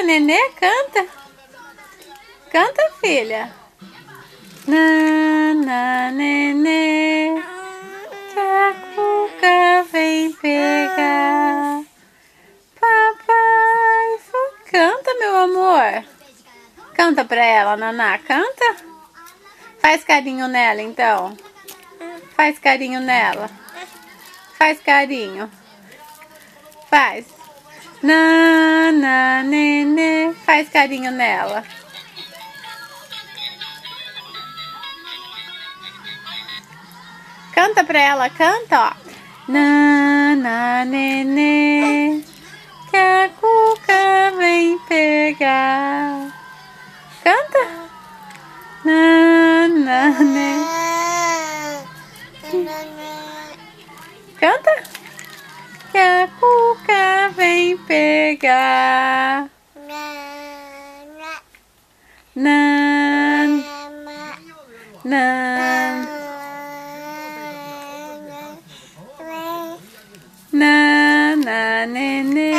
Nenê, canta. Canta, filha. Nana, nenê, que a cuca vem pegar. Papai, canta, meu amor. Canta pra ela, Naná, canta. Faz carinho nela, então. Faz carinho nela. Faz carinho. Faz. Nana, nenê, faz carinho nela. Canta pra ela, canta, ó. Nana, nenê, que a cuca vem pegar. Canta. Nana, nenê. Canta. Que a cuca vem pegar. Nan, nan, nana, nenê.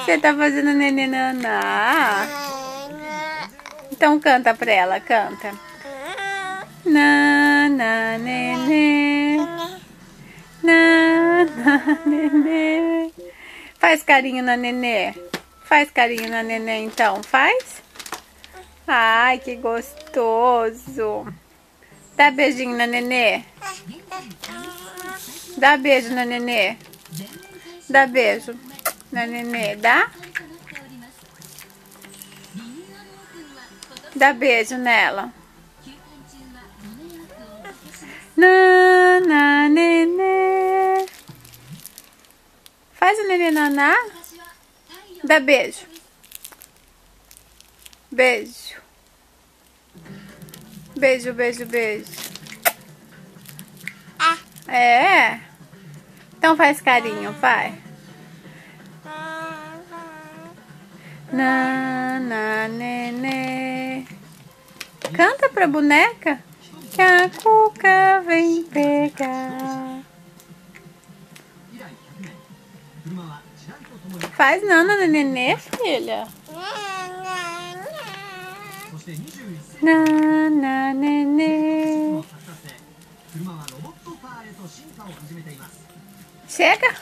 Você tá fazendo nenê naná? Então canta pra ela, canta. Nana, nenê. Nana, nenê. Faz carinho na nenê. Faz carinho na nenê, então. Faz? Ai, que gostoso. Dá beijinho na nenê. Dá beijo na nenê. Dá beijo na nenê. Dá? Dá beijo nela. Nana, nenê. Faz o nenê naná. Dá beijo. Beijo. Beijo, beijo, beijo. É? Então faz carinho, vai. Nana, nenê. Canta pra boneca. Que a cuca vem pegar. Faz nana, nenê, filha. Nana, nenê. Chega.